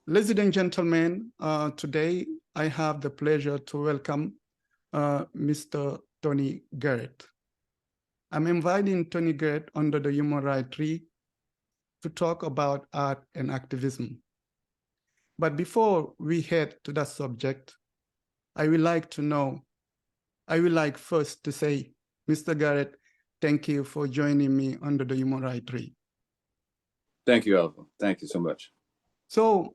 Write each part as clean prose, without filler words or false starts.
Ladies and gentlemen, today I have the pleasure to welcome Mr. Tony Garrett. I'm inviting Tony Garrett under the UTHRT tree to talk about art and activism. But before we head to that subject, I would like first to say, Mr. Garrett, thank you for joining me under the UTHRT tree. Thank you, Alpha. Thank you so much. So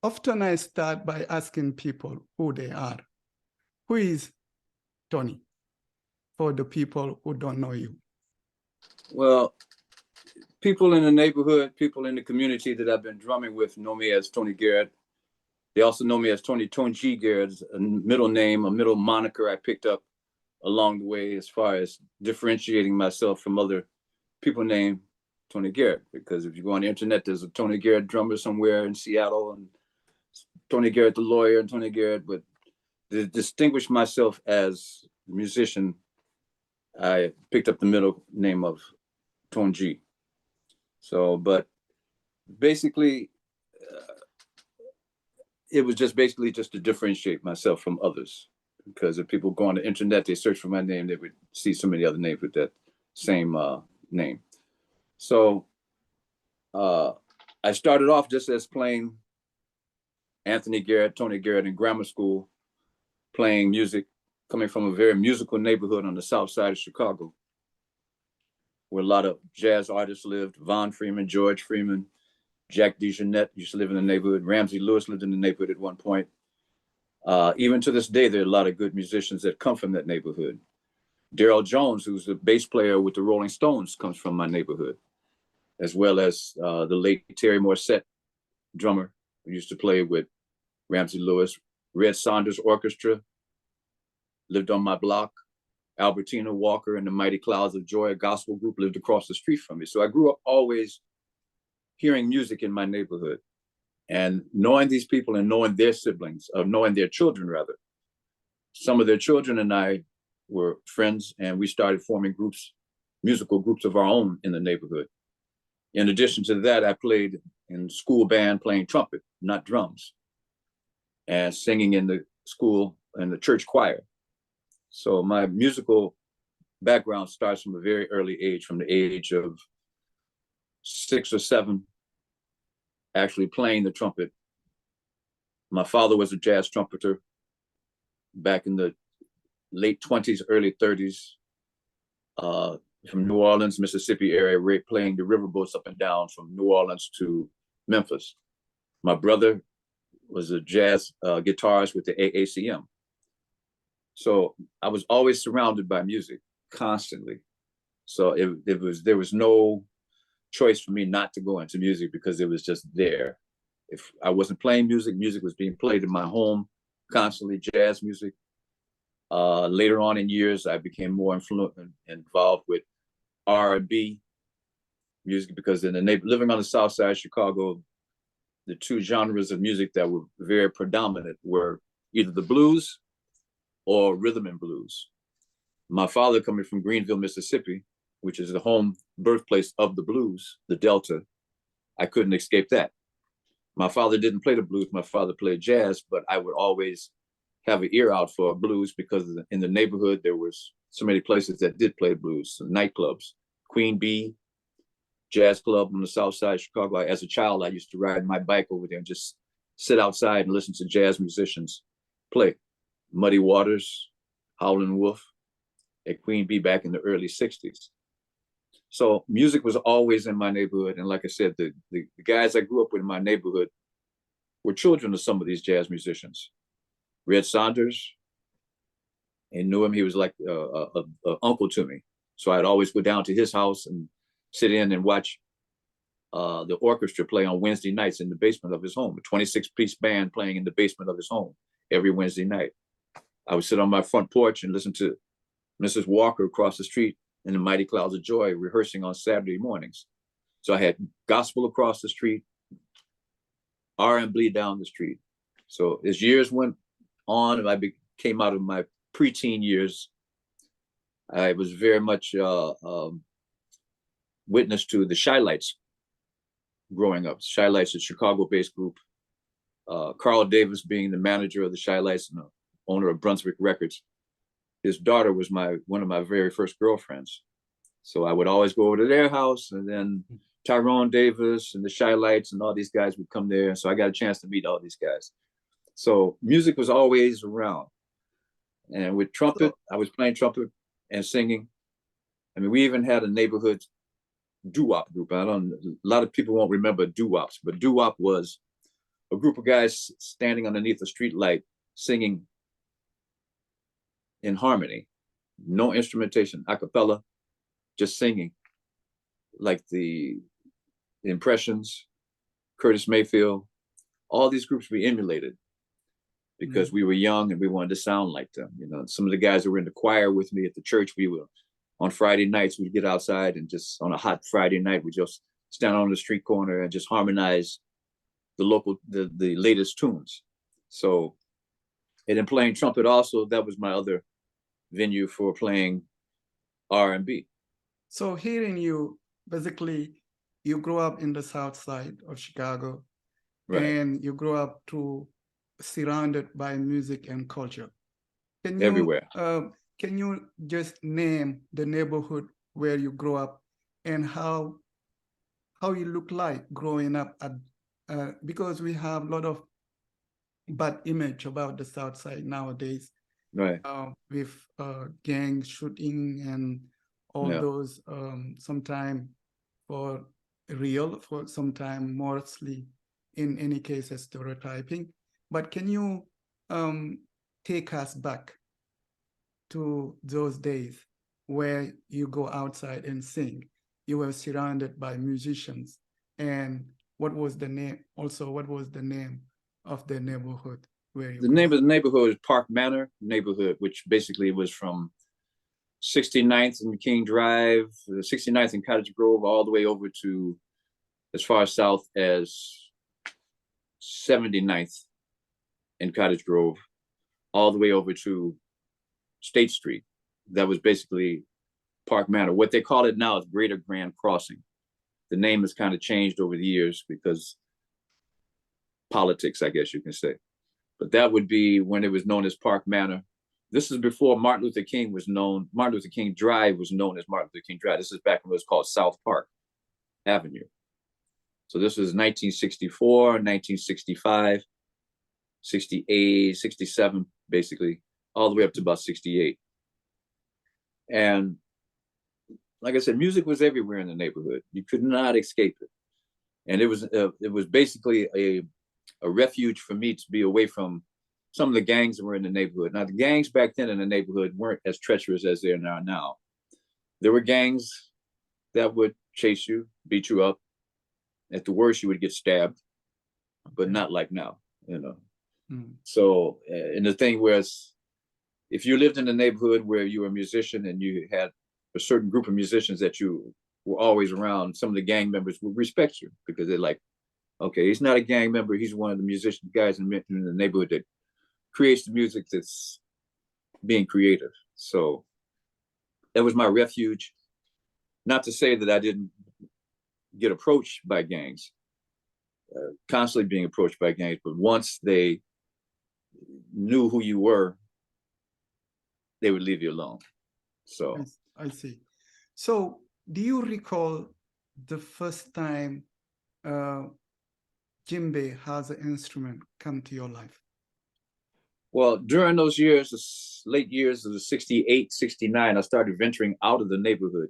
often I start by asking people who they are. Who is Tony, for the people who don't know you? Well, people in the neighborhood, people in the community that I've been drumming with know me as Tony Garrett. They also know me as Toneji Garrett, a middle name, a middle moniker I picked up along the way as far as differentiating myself from other people named Tony Garrett. Because if you go on the internet, there's a Tony Garrett drummer somewhere in Seattle, and Tony Garrett the lawyer, and Tony Garrett. But to distinguish myself as a musician, I picked up the middle name of Toneji. So, but basically, it was just to differentiate myself from others. Because if people go on the internet, they search for my name, they would see so many other names with that same name. So I started off just as playing Anthony Garrett, Tony Garrett in grammar school, playing music, coming from a very musical neighborhood on the south side of Chicago, where a lot of jazz artists lived. Von Freeman, George Freeman, Jack DeJohnette used to live in the neighborhood. Ramsey Lewis lived in the neighborhood at one point. Even to this day, there are a lot of good musicians that come from that neighborhood. Daryl Jones, who's the bass player with the Rolling Stones, comes from my neighborhood, as well as the late Terry Morissette, drummer, who used to play with Ramsey Lewis. Red Saunders Orchestra lived on my block. Albertina Walker and the Mighty Clouds of Joy, a gospel group, lived across the street from me. So I grew up always hearing music in my neighborhood and knowing these people and knowing their siblings, or knowing their children rather. Some of their children and I were friends, and we started forming groups, musical groups of our own in the neighborhood. In addition to that, I played in school band playing trumpet, not drums, and singing in the school and the church choir. So my musical background starts from a very early age, from the age of 6 or 7, actually playing the trumpet. My father was a jazz trumpeter back in the late 20s, early 30s, from New Orleans, Mississippi area, playing the riverboats up and down from New Orleans to Memphis. My brother was a jazz guitarist with the AACM. So I was always surrounded by music constantly. So there was no choice for me not to go into music, because it was just there. If I wasn't playing music, music was being played in my home constantly, jazz music. Later on in years, I became more involved with R&B music, because living on the south side of Chicago, the two genres of music that were very predominant were either the blues or rhythm and blues. My father, coming from Greenville, Mississippi, which is the home birthplace of the blues, the Delta, I couldn't escape that. My father didn't play the blues, my father played jazz, but I would always have an ear out for blues, because in the neighborhood, there was so many places that did play blues, so nightclubs, Queen Bee Jazz Club on the south side of Chicago. As a child, I used to ride my bike over there and just sit outside and listen to jazz musicians play. Muddy Waters, Howlin' Wolf at Queen Bee back in the early 60s. So music was always in my neighborhood. And like I said, the guys I grew up with in my neighborhood were children of some of these jazz musicians. Red Saunders, I knew him. He was like an uncle to me. So I'd always go down to his house and sit in and watch the orchestra play on Wednesday nights in the basement of his home, a 26-piece band playing in the basement of his home every Wednesday night. I would sit on my front porch and listen to Mrs. Walker across the street and the Mighty Clouds of Joy rehearsing on Saturday mornings. So I had gospel across the street, R&B down the street. So as years went on and I came out of my preteen years, I was very much witness to the Shy Lights growing up. Shy Lights, a Chicago-based group. Carl Davis being the manager of the Shy Lights and the owner of Brunswick Records. His daughter was one of my very first girlfriends. So I would always go over to their house, and then Tyrone Davis and the Shy Lights and all these guys would come there. So I got a chance to meet all these guys. So music was always around. And with trumpet, I was playing trumpet and singing. I mean, we even had a neighborhood doo-wop group. A lot of people won't remember doo-wops, but doo-wop was a group of guys standing underneath a street light singing in harmony, no instrumentation, a cappella, just singing, like the Impressions, Curtis Mayfield, all these groups we emulated because we were young and we wanted to sound like them. You know, some of the guys that were in the choir with me at the church, we were on Friday nights, we'd get outside and just on a hot Friday night, we'd just stand on the street corner and just harmonize the latest tunes. So, and then playing trumpet also, that was my other venue for playing R&B. So hearing you, basically, you grew up in the South Side of Chicago, right, and you grew up surrounded by music and culture. Can you, everywhere. Can you just name the neighborhood where you grew up and how you look like growing up at, because we have a lot of bad image about the South Side nowadays, right? With gang shooting and all those, sometimes for real, for sometimes mostly in any case stereotyping. But can you take us back to those days where you go outside and sing? You were surrounded by musicians, and what was the name? Also, what was the name of the neighborhood where you? The name of the neighborhood is Park Manor neighborhood, which basically was from 69th and King Drive, 69th and Cottage Grove, all the way over to as far south as 79th and Cottage Grove, all the way over to State Street. That was basically Park Manor. What they call it now is Greater Grand Crossing. The name has kind of changed over the years because politics, I guess you can say. But that would be when it was known as Park Manor. This is before Martin Luther King Drive was known as Martin Luther King Drive. This is back when it was called South Park Avenue. So this was 1964, 1965, 68, 67, basically, all the way up to about 68. And like I said, music was everywhere in the neighborhood. You could not escape it. And it was basically a refuge for me to be away from some of the gangs that were in the neighborhood. Now, the gangs back then in the neighborhood weren't as treacherous as they are now. There were gangs that would chase you, beat you up. At the worst, you would get stabbed, but not like now, you know. So, and the thing was, if you lived in a neighborhood where you were a musician and you had a certain group of musicians that you were always around, some of the gang members would respect you because they're like, okay, he's not a gang member. He's one of the musician guys in the neighborhood that creates the music that's being creative. So that was my refuge. Not to say that I didn't get approached by gangs, constantly being approached by gangs, but once they knew who you were, they would leave you alone. So I see. So do you recall the first time djembe as an instrument come to your life? Well, during those years, the late years of the 68, 69, I started venturing out of the neighborhood,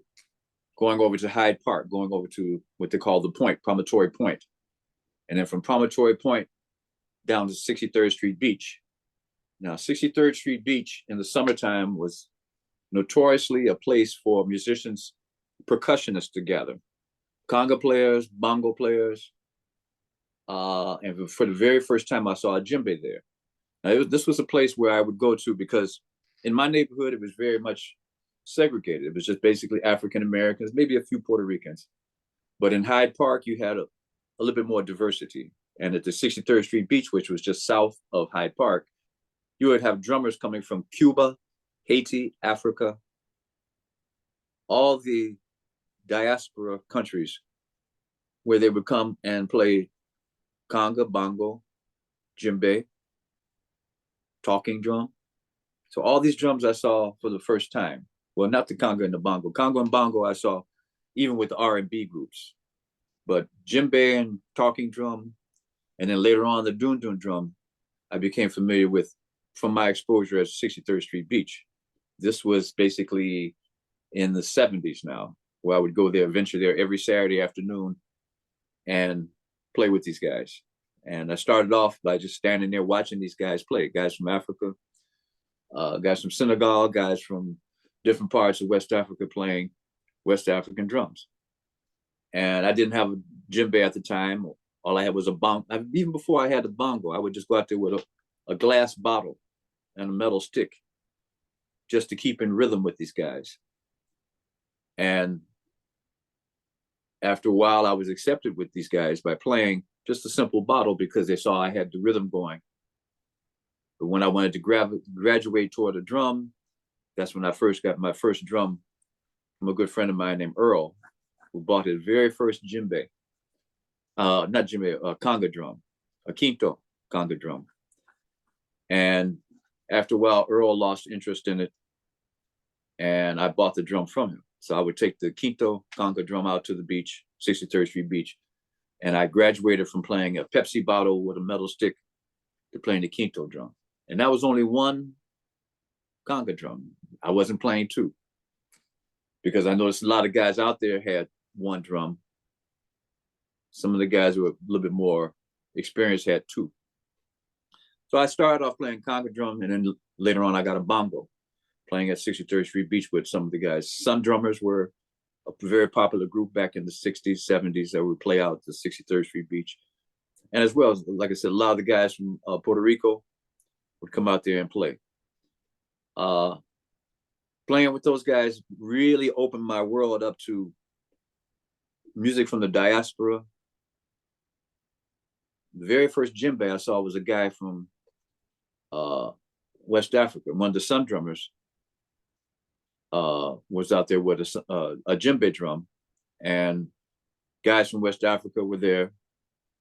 going over to Hyde Park, going over to what they call the Point, Promontory Point. And then from Promontory Point down to 63rd Street Beach. Now, 63rd Street Beach in the summertime was notoriously a place for musicians, percussionists to gather, conga players, bongo players. And for the very first time, I saw a djembe there. Now, this was a place where I would go to because in my neighborhood, it was very much segregated. It was just basically African Americans, maybe a few Puerto Ricans. But in Hyde Park, you had a little bit more diversity. And at the 63rd Street Beach, which was just south of Hyde Park, you would have drummers coming from Cuba, Haiti, Africa, all the diaspora countries where they would come and play conga, bongo, djembe, talking drum. So all these drums I saw for the first time. Well, not the conga and the bongo. Conga and bongo I saw even with the R&B groups. But djembe and talking drum, and then later on the dun dun drum, I became familiar with from my exposure at 63rd Street Beach. This was basically in the 70s now, where I would go there, venture there every Saturday afternoon and play with these guys. And I started off by just standing there watching these guys play, guys from Africa, guys from Senegal, guys from different parts of West Africa playing West African drums. And I didn't have a djembe at the time. All I had was a bongo. Even before I had the bongo, I would just go out there with a glass bottle and a metal stick just to keep in rhythm with these guys. And after a while, I was accepted with these guys by playing just a simple bottle because they saw I had the rhythm going. But when I wanted to graduate toward a drum, that's when I first got my first drum from a good friend of mine named Earl, who bought his very first djembe. Not djembe, a conga drum, a quinto conga drum. And after a while, Earl lost interest in it, and I bought the drum from him. So I would take the quinto conga drum out to the beach, 63rd Street Beach, and I graduated from playing a Pepsi bottle with a metal stick to playing the quinto drum. And that was only one conga drum. I wasn't playing two, because I noticed a lot of guys out there had one drum. Some of the guys who were a little bit more experienced had two. So I started off playing conga drum, and then later on I got a bongo, playing at 63rd Street Beach with some of the guys. Sun Drummers were a very popular group back in the 60s, 70s that would play out at the 63rd Street Beach. And as well as, like I said, a lot of the guys from Puerto Rico would come out there and play. Playing with those guys really opened my world up to music from the diaspora. The very first djembe I saw was a guy from West Africa. One of the Sun Drummers was out there with a djembe drum, and guys from West Africa were there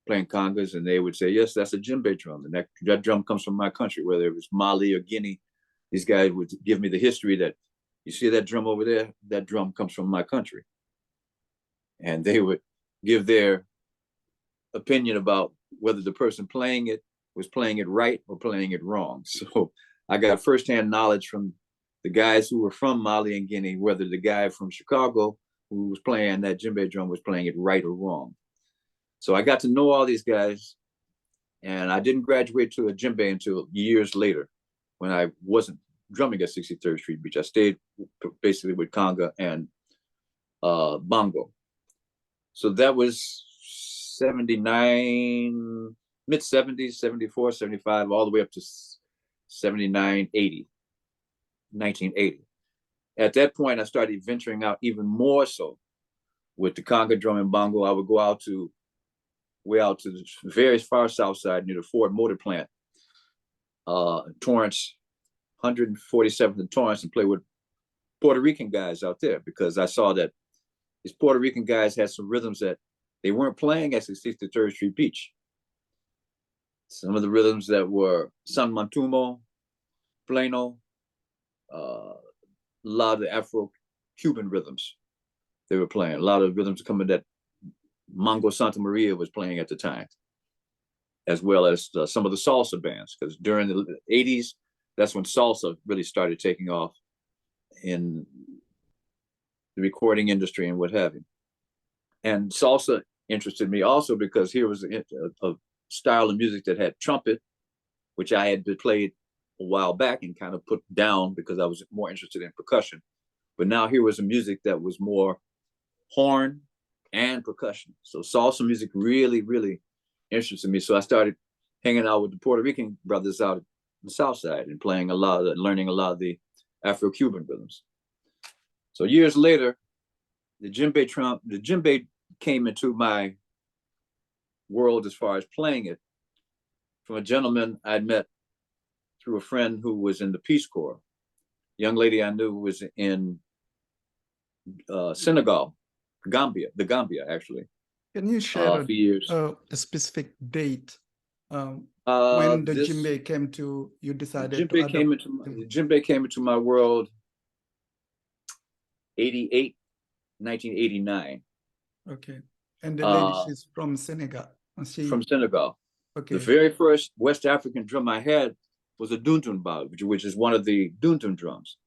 playing congas, and they would say, yes, that's a djembe drum, and that drum comes from my country, whether it was Mali or Guinea. These guys would give me the history that, you see that drum over there? That drum comes from my country. And they would give their opinion about whether the person playing it was playing it right or playing it wrong. So I got firsthand knowledge from the guys who were from Mali and Guinea, whether the guy from Chicago who was playing that djembe drum was playing it right or wrong. So I got to know all these guys, and I didn't graduate to a djembe until years later, when I wasn't drumming at 63rd Street Beach. I stayed basically with conga and bongo. So that was 79, mid 70s, 74, 75, all the way up to 79, 80, 1980. At that point, I started venturing out even more so with the conga drum and bongo. I would go out to way out to the very far south side near the Ford Motor Plant, Torrance, 147th and Torrance, and play with Puerto Rican guys out there, because I saw that these Puerto Rican guys had some rhythms that they weren't playing at 63rd Street Beach. Some of the rhythms that were San Montumo, Plano, a lot of the Afro-Cuban rhythms they were playing. A lot of rhythms coming that Mongo Santa Maria was playing at the time, as well as some of the salsa bands, because during the 80s, that's when salsa really started taking off in the recording industry and what have you. And salsa interested me also because here was a style of music that had trumpet, which I had played a while back and kind of put down because I was more interested in percussion. But now here was a music that was more horn and percussion. So salsa music really, really interested me. So I started hanging out with the Puerto Rican brothers out the South Side and playing learning a lot of the Afro-Cuban rhythms. So years later, the djembe came into my world as far as playing it from a gentleman I'd met through a friend who was in the Peace Corps. A young lady I knew was in Senegal, the Gambia actually. Can you share for years. a specific date when the djembe came to, you decided to adopt? Djembe came into my world 1989. Okay. And the lady, she's from Senegal. From Senegal. Okay. The very first West African drum I had was a dundun, which is one of the dundun drums.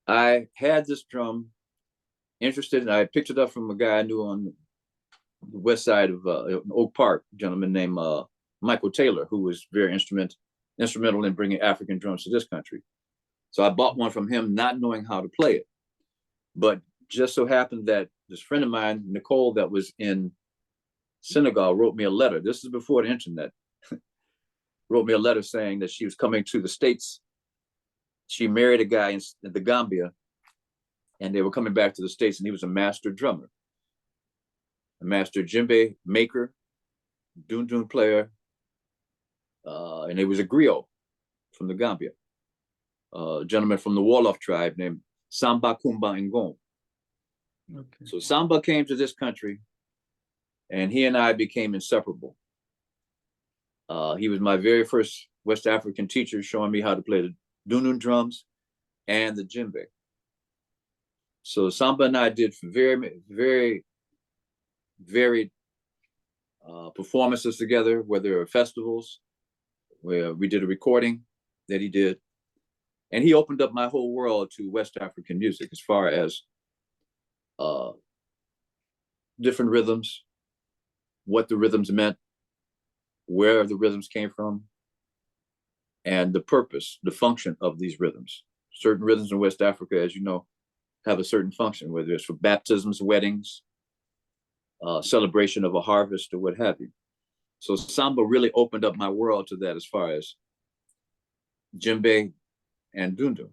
I had this drum, interested, and I picked it up from a guy I knew on the west side of Oak Park, a gentleman named Michael Taylor, who was very instrumental in bringing African drums to this country. So I bought one from him, not knowing how to play it. But just so happened that this friend of mine, Nicole, that was in Senegal, wrote me a letter. This is before the internet. Wrote me a letter saying that she was coming to the States. She married a guy in the Gambia, and they were coming back to the States, and he was a master drummer, a master djembe maker, dundun player, and it was a griot from the Gambia, a gentleman from the Wolof tribe named Samba Kumba Ngom. Okay. So Samba came to this country, and he and I became inseparable. He was my very first West African teacher, showing me how to play the dundun drums and the djembe. So Samba and I did very, very varied performances together, whether festivals, where we did a recording that he did. And he opened up my whole world to West African music as far as different rhythms, what the rhythms meant, where the rhythms came from, and the purpose, the function of these rhythms. Certain rhythms in West Africa, as you know, have a certain function, whether it's for baptisms, weddings, celebration of a harvest, or what have you. So Samba really opened up my world to that as far as djembe and dundun.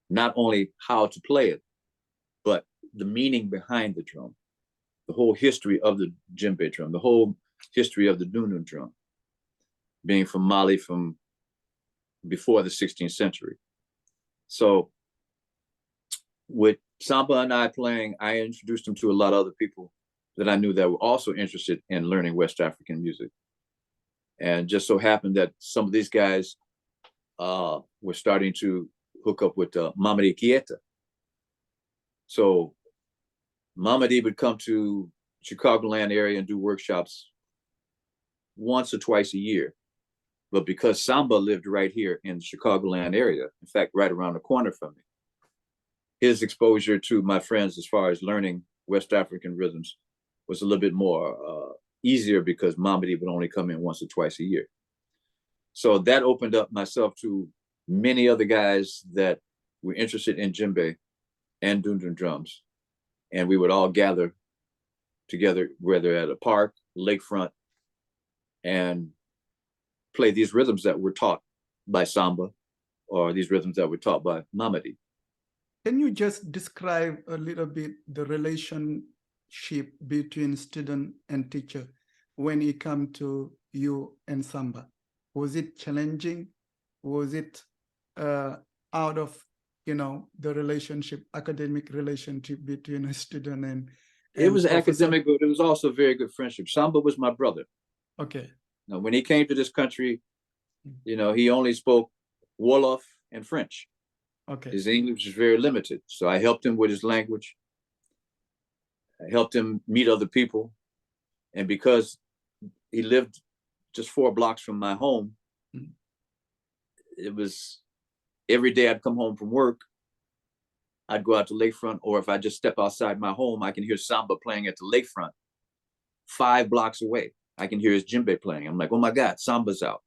Not only how to play it, but the meaning behind the drum, the whole history of the djembe drum, the whole history of the dundun drum, being from Mali from before the 16th century. So with Samba and I playing, I introduced him to a lot of other people that I knew that were also interested in learning West African music. And just so happened that some of these guys were starting to hook up with Mamadi Keita. So Mamadi would come to Chicagoland area and do workshops once or twice a year. But because Samba lived right here in the Chicagoland area, in fact, right around the corner from me, his exposure to my friends as far as learning West African rhythms was a little bit more easier because Mamadi would only come in once or twice a year. So that opened up myself to many other guys that were interested in djembe and dundun drums. And we would all gather together, whether at a park, lakefront, and play these rhythms that were taught by Samba or these rhythms that were taught by Mamadi. Can you just describe a little bit the relationship between student and teacher when it comes to you and Samba? Was it challenging? Was it out of, the relationship, academic relationship between a student and it was professor? Academic, but it was also a very good friendship. Samba was my brother. Okay. Now, when he came to this country, he only spoke Wolof and French. Okay. His English is very limited. So I helped him with his language. I helped him meet other people. And because he lived just 4 blocks from my home, it was every day I'd come home from work, I'd go out to lakefront, or if I just step outside my home, I can hear Samba playing at the lakefront 5 blocks away. I can hear his djembe playing. I'm like, oh my God, Samba's out.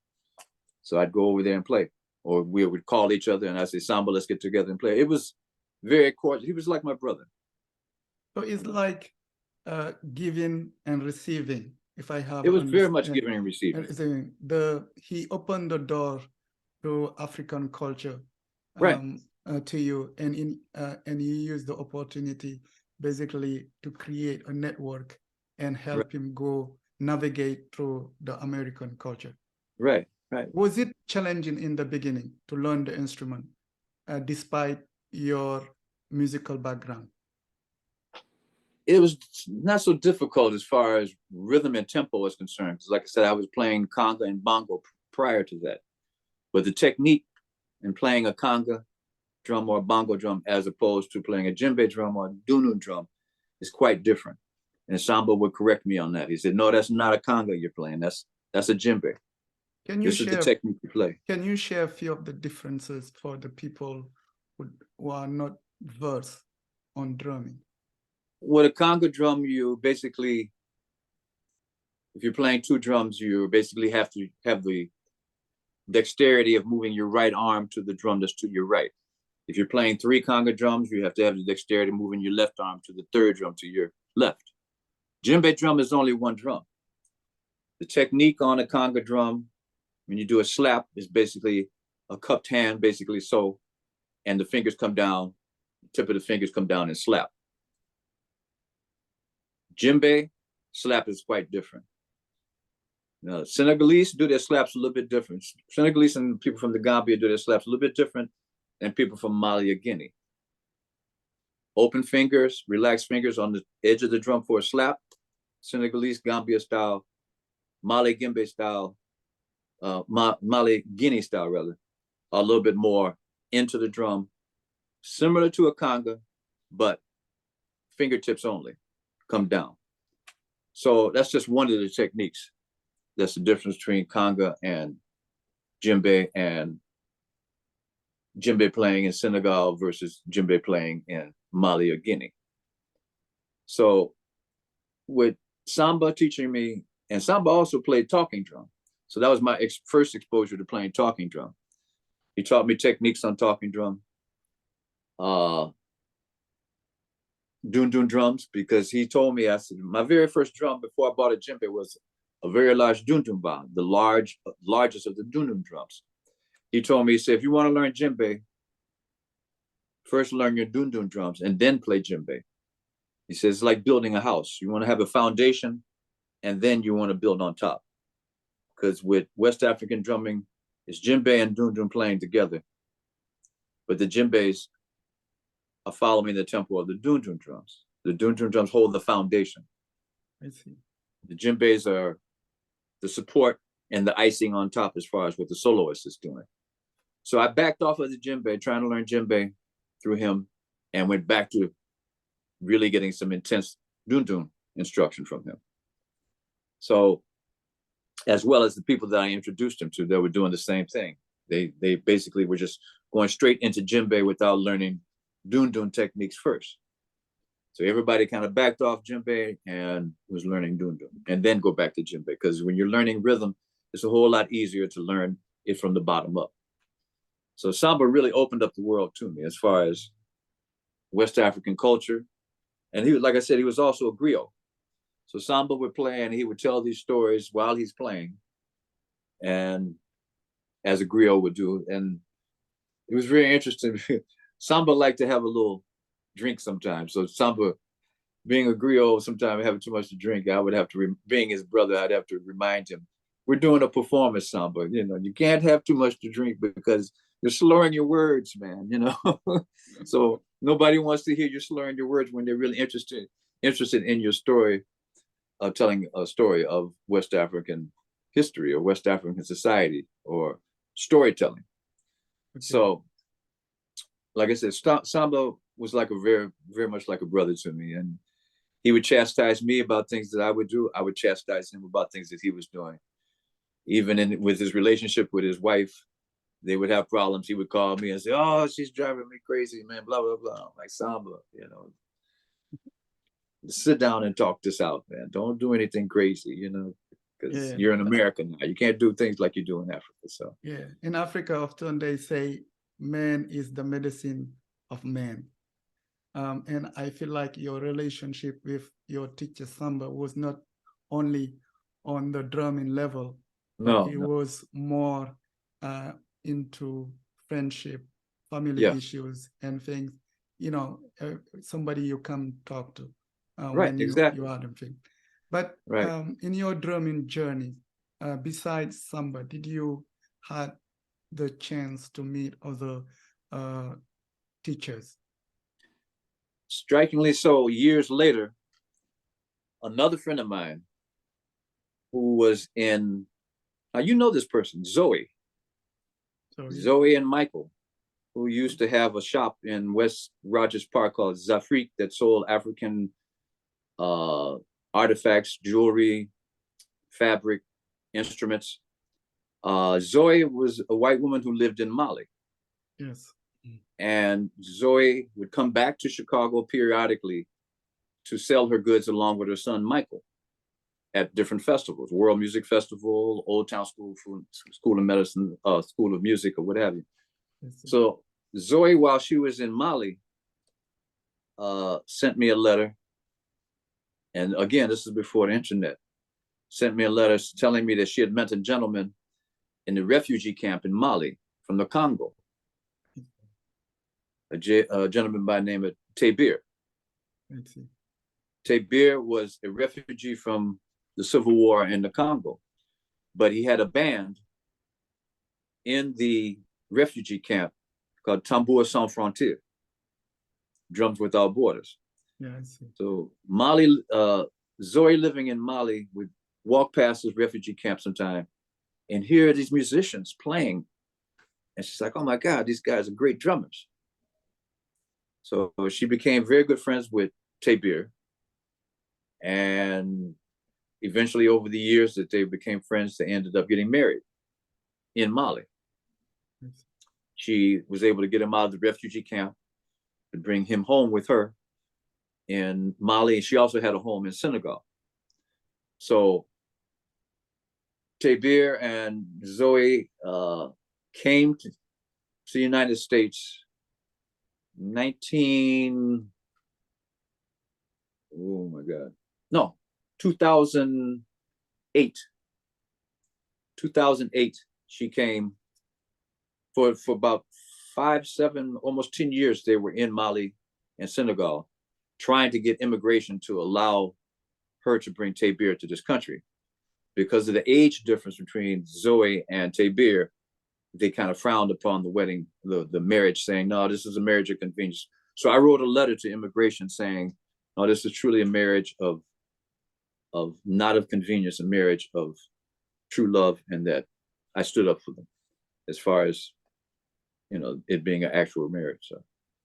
So I'd go over there and play. Or we would call each other and I'd say, Samba, let's get together and play. It was very cordial. He was like my brother. So it's like giving and receiving, if I have. It was very much giving and receiving. He opened the door to African culture, right, to you, and he used the opportunity basically to create a network and help him go navigate through the American culture. Right, right. Was it challenging in the beginning to learn the instrument, despite your musical background? it was not so difficult as far as rhythm and tempo was concerned. Because like I said, I was playing conga and bongo prior to that. But the technique in playing a conga drum or a bongo drum as opposed to playing a djembe drum or a dunu drum is quite different. And Samba would correct me on that. He said, no, that's not a conga you're playing. That's a djembe. This is the technique you play. Can you share a few of the differences for the people who are not versed on drumming? With a conga drum, you basically, if you're playing two drums, you basically have to have the dexterity of moving your right arm to the drum that's to your right. If you're playing three conga drums, you have to have the dexterity of moving your left arm to the third drum to your left. Djembe drum is only one drum. The technique on a conga drum, when you do a slap, is basically a cupped hand, basically so, and the fingers come down, the tip of the fingers come down and slap. Djembe slap is quite different. Now, Senegalese do their slaps a little bit different. Senegalese and people from the Gambia do their slaps a little bit different than people from Mali or Guinea. Open fingers, relaxed fingers on the edge of the drum for a slap. Senegalese, Gambia style, Mali Guinea style, Mali Guinea style rather, a little bit more into the drum, similar to a conga, but fingertips only, come down. So that's just one of the techniques. That's the difference between conga and djembe playing in Senegal versus djembe playing in Mali or Guinea. So with Samba teaching me, and Samba also played talking drum. So that was my first exposure to playing talking drum. He taught me techniques on talking drum, dun drums, because he told me, I said, my very first drum before I bought a djembe was a very large dun ba, the largest of the dun drums. He told me, he said, if you want to learn djembe, first learn your dun drums and then play djembe. He says, it's like building a house. You want to have a foundation and then you want to build on top. Because with West African drumming, it's djembe and dun playing together. But the djembes are following the tempo of the dun drums. The dun drums hold the foundation. I see. The djembes are the support and the icing on top as far as what the soloist is doing. So I backed off of the djembe, trying to learn djembe through him, and went back to really getting some intense dun instruction from him. So, as well as the people that I introduced him to, they were doing the same thing. They basically were just going straight into djembe without learning dun techniques first. So everybody kind of backed off djembe and was learning dun, and then go back to djembe, because when you're learning rhythm, it's a whole lot easier to learn it from the bottom up. So Samba really opened up the world to me as far as West African culture. And he was, like I said, he was also a griot. So Samba would play and he would tell these stories while he's playing, and as a griot would do. And it was very interesting. Samba liked to have a little drink sometimes. So Samba, being a griot, sometimes having too much to drink, I would have to, being his brother, I'd have to remind him, we're doing a performance, Samba. You know, you can't have too much to drink because you're slurring your words, man, you know. So nobody wants to hear you slurring your words when they're really interested in your story, telling a story of West African history or West African society or storytelling. Okay. So, like I said, Samba was like a very, very much like a brother to me. And he would chastise me about things that I would do. I would chastise him about things that he was doing. Even with his relationship with his wife, they would have problems. He would call me and say, oh, she's driving me crazy, man, blah, blah, blah. I'm like, Samba, you know, sit down and talk this out, man. Don't do anything crazy, you know, because you're in America now. You can't do things like you do in Africa. So yeah, in Africa, often they say man is the medicine of man. And I feel like your relationship with your teacher Samba was not only on the drumming level, but it was more into friendship, family issues and things, you know, somebody you can talk to when you are them. But in your drumming journey, besides Samba, did you had the chance to meet other teachers? Strikingly so, years later, another friend of mine who was in, now you know this person, Zoe and Michael, who used to have a shop in West Rogers Park called UTHRT that sold African artifacts, jewelry, fabric, instruments. Zoe was a white woman who lived in Mali. Yes. And Zoe would come back to Chicago periodically to sell her goods along with her son, Michael, at different festivals, World Music Festival, Old Town School of Medicine, School of Music, or what have you. Yes. So Zoe, while she was in Mali, sent me a letter. And again, this is before the internet. Sent me a letter telling me that she had met a gentleman in the refugee camp in Mali from the Congo, a gentleman by the name of Tabir. Tabir was a refugee from the civil war in the Congo, but he had a band in the refugee camp called Tambour Sans Frontières, Drums Without Borders. Yeah, I see. So Mali, Zoe living in Mali would walk past this refugee camp sometime and hear these musicians playing. And she's like, oh my God, these guys are great drummers. So she became very good friends with Tabir. And eventually over the years that they became friends, they ended up getting married in Mali. She was able to get him out of the refugee camp and bring him home with her in Mali. And she also had a home in Senegal. So Tabir and Zoe came to the United States 2008. 2008, she came for about 5, 7, almost 10 years. They were in Mali and Senegal trying to get immigration to allow her to bring Tabir to this country. Because of the age difference between Zoe and Tabir, they kind of frowned upon the wedding, the marriage, saying, no, this is a marriage of convenience. So I wrote a letter to immigration saying, no, this is truly a marriage of not of convenience, a marriage of true love, and that I stood up for them as far as, you know, it being an actual marriage.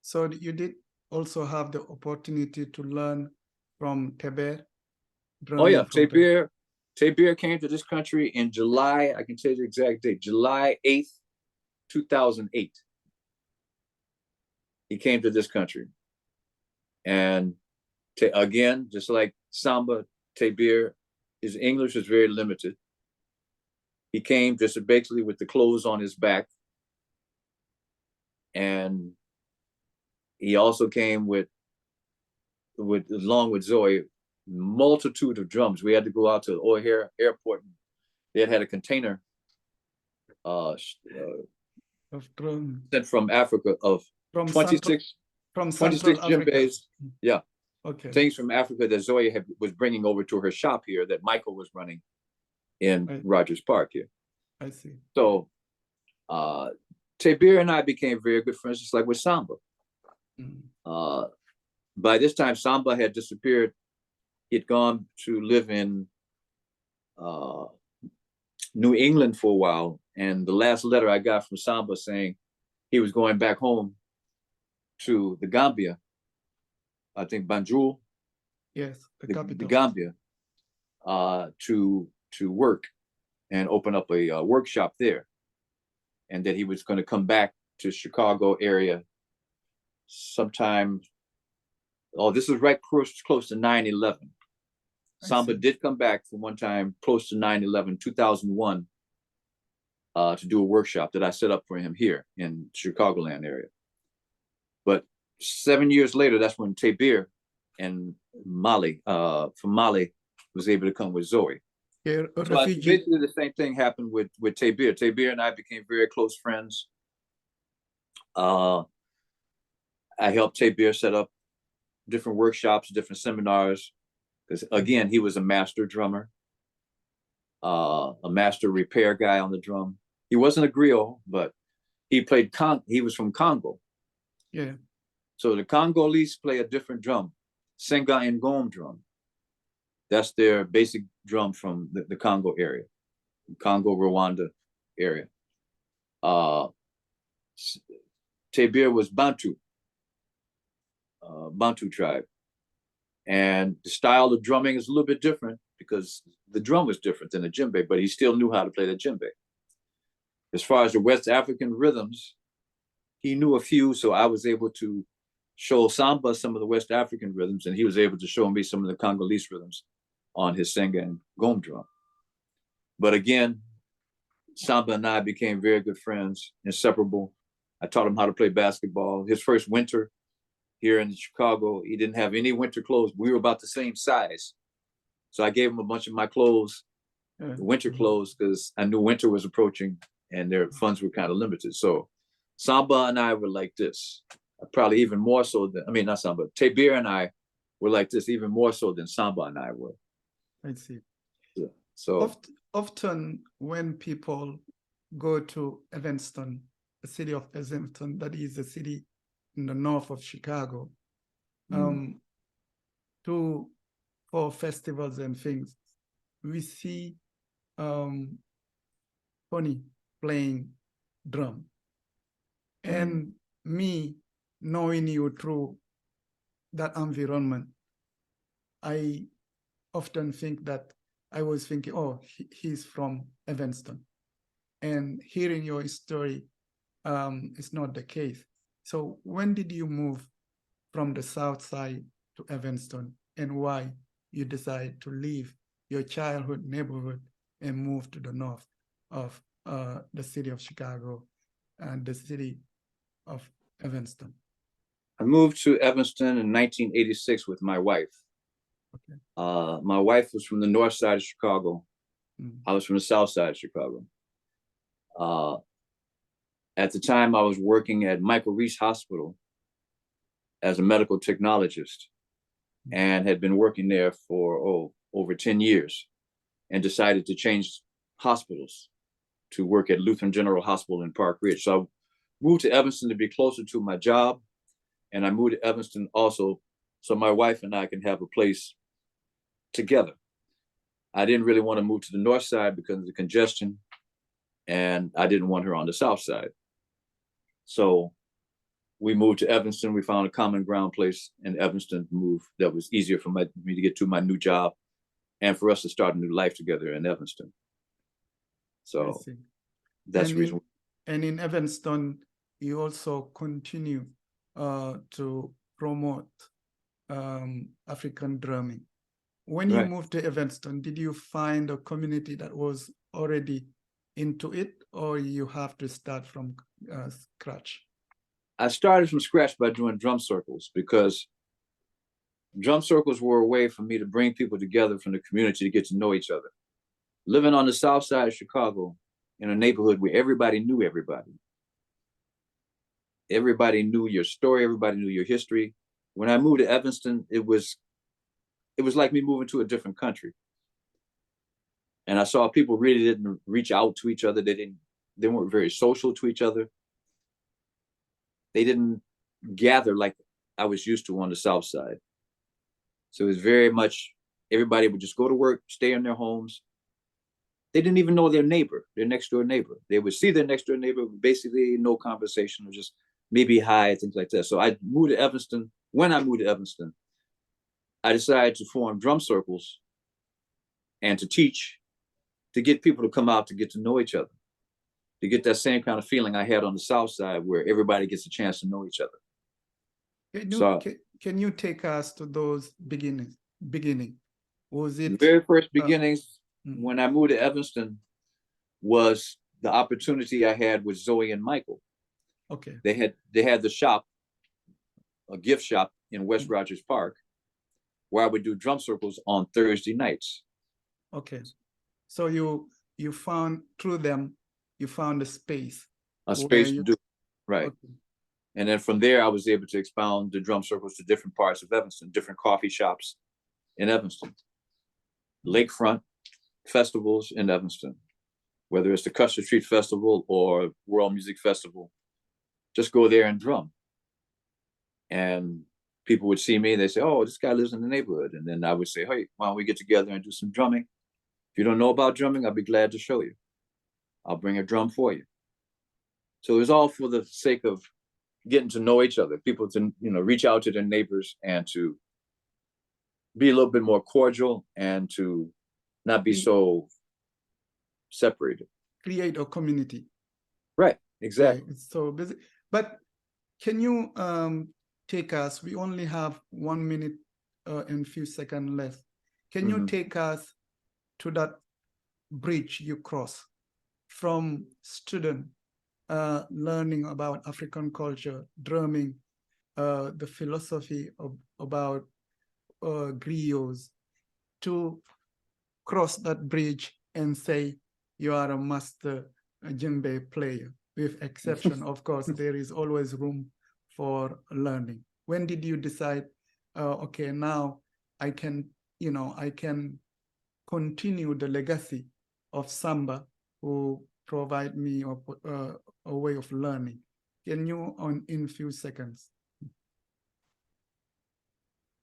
So you did also have the opportunity to learn from Tabir? Oh yeah, Tabir came to this country in July, I can tell you the exact date, July 8th, 2008. He came to this country. And again, just like Samba, Tabir, his English is very limited. He came just basically with the clothes on his back. And he also came with along with Zoe, multitude of drums. We had to go out to O'Hare Airport. They had a container of drums sent from Africa of 26 djembes. Yeah. Okay. Things from Africa that Zoe was bringing over to her shop here that Michael was running in Rogers Park here. I see. So Tabir and I became very good friends, just like with Samba. By this time, Samba had disappeared. He'd gone to live in New England for a while. And the last letter I got from Samba saying he was going back home to the Gambia, I think Banjul. Yes, the capital. The Gambia, to work and open up a workshop there. And that he was going to come back to Chicago area sometime. Oh, this is right close to 9/11. Samba did come back for one time close to 9/11, 2001, to do a workshop that I set up for him here in Chicagoland area. But 7 years later, that's when Tabir and Mali, from Mali, was able to come with Zoe. Yeah, so basically the same thing happened with Tabir. Tabir and I became very close friends. I helped Tabir set up different workshops, different seminars, because again, he was a master drummer, a master repair guy on the drum. He wasn't a griot, but he played he was from Congo. Yeah. So the Congolese play a different drum, Senga Ngom drum. That's their basic drum from the Congo area, Congo, Rwanda area. Tebir was Bantu, Bantu tribe. And the style of drumming is a little bit different because the drum was different than the djembe, but he still knew how to play the djembe. As far as the West African rhythms, he knew a few, so I was able to show Samba some of the West African rhythms, and he was able to show me some of the Congolese rhythms on his senga and gom drum. But again, Samba and I became very good friends, inseparable. I taught him how to play basketball. His first winter here in Chicago, he didn't have any winter clothes. We were about the same size. So I gave him a bunch of my clothes, winter clothes, because I knew winter was approaching and their funds were kind of limited. So Samba and I were like this, probably even more so than, I mean, not Samba, Tebir and I were like this, even more so than Samba and I were. I see. Yeah. So often when people go to Evanston, the city of Evanston, that is a city in the north of Chicago, for festivals and things, we see Tony playing drum. And me knowing you through that environment, I often think that I was thinking, oh, he's from Evanston. And hearing your story is not the case. So when did you move from the South Side to Evanston, and why you decided to leave your childhood neighborhood and move to the north of the city of Chicago and the city of Evanston? I moved to Evanston in 1986 with my wife. Okay. My wife was from the north side of Chicago. I was from the south side of Chicago. At the time, I was working at Michael Reese Hospital as a medical technologist and had been working there for over 10 years and decided to change hospitals to work at Lutheran General Hospital in Park Ridge. So I moved to Evanston to be closer to my job. And I moved to Evanston also so my wife and I can have a place together. I didn't really want to move to the north side because of the congestion, and I didn't want her on the south side. So we moved to Evanston. We found a common ground place in Evanston to move that was easier for me to get to my new job and for us to start a new life together in Evanston. So that's the reason. And in Evanston, you also continue to promote African drumming. When you moved to Evanston, did you find a community that was already into it, or you have to start from scratch? I started from scratch by doing drum circles because drum circles were a way for me to bring people together from the community to get to know each other. Living on the south side of Chicago in a neighborhood where everybody knew everybody. Everybody knew your story, everybody knew your history. When I moved to Evanston, it was like me moving to a different country. And I saw people really didn't reach out to each other. They weren't very social to each other. They didn't gather like I was used to on the south side. So it was very much, everybody would just go to work, stay in their homes. They didn't even know their neighbor, their next door neighbor. They would see their next door neighbor, basically no conversation, or just maybe hi, things like that. So I moved to Evanston. When I moved to Evanston, I decided to form drum circles and to teach, to get people to come out to get to know each other, to get that same kind of feeling I had on the south side where everybody gets a chance to know each other. Can you take us to those beginning? Was it the very first beginnings when I moved to Evanston was the opportunity I had with Zoe and Michael. Okay. They had the shop, a gift shop in West Rogers Park, where I would do drum circles on Thursday nights. Okay. So you found through them, you found a space. A space to do, right. Okay. And then from there, I was able to expound the drum circles to different parts of Evanston, different coffee shops in Evanston, lakefront festivals in Evanston, whether it's the Custer Street Festival or World Music Festival, just go there and drum. And people would see me, they say, oh, this guy lives in the neighborhood. And then I would say, hey, why don't we get together and do some drumming? If you don't know about drumming, I'll be glad to show you. I'll bring a drum for you. So it was all for the sake of getting to know each other, people to, you know, reach out to their neighbors and to be a little bit more cordial and to not be so separated. Create a community. Right, exactly. Yeah, it's so busy. But can you take us, we only have 1 minute and few seconds left. Can you take us to that bridge you cross from student learning about African culture, drumming, the philosophy about griots, to cross that bridge and say you are a master djembe player, with exception, of course, there is always room for learning. When did you decide, okay, now I can, you know, I can continue the legacy of Samba, who provide me a way of learning? Can you, in a few seconds?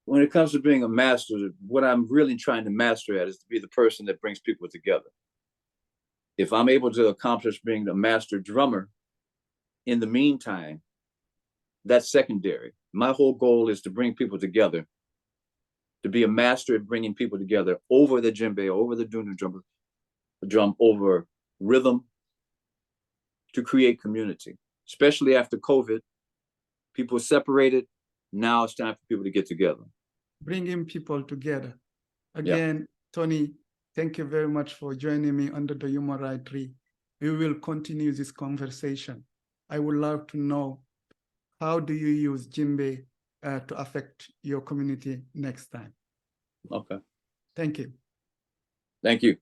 When it comes to being a master, what I'm really trying to master at is to be the person that brings people together. If I'm able to accomplish being the master drummer in the meantime, that's secondary. My whole goal is to bring people together, to be a master at bringing people together over the djembe, over the dunu drum, over rhythm, to create community. Especially after COVID, people separated. Now it's time for people to get together. Bringing people together. Again, Tony, thank you very much for joining me under the Human Rights Tree. We will continue this conversation. I would love to know, how do you use djembe to affect your community next time? Okay. Thank you. Thank you.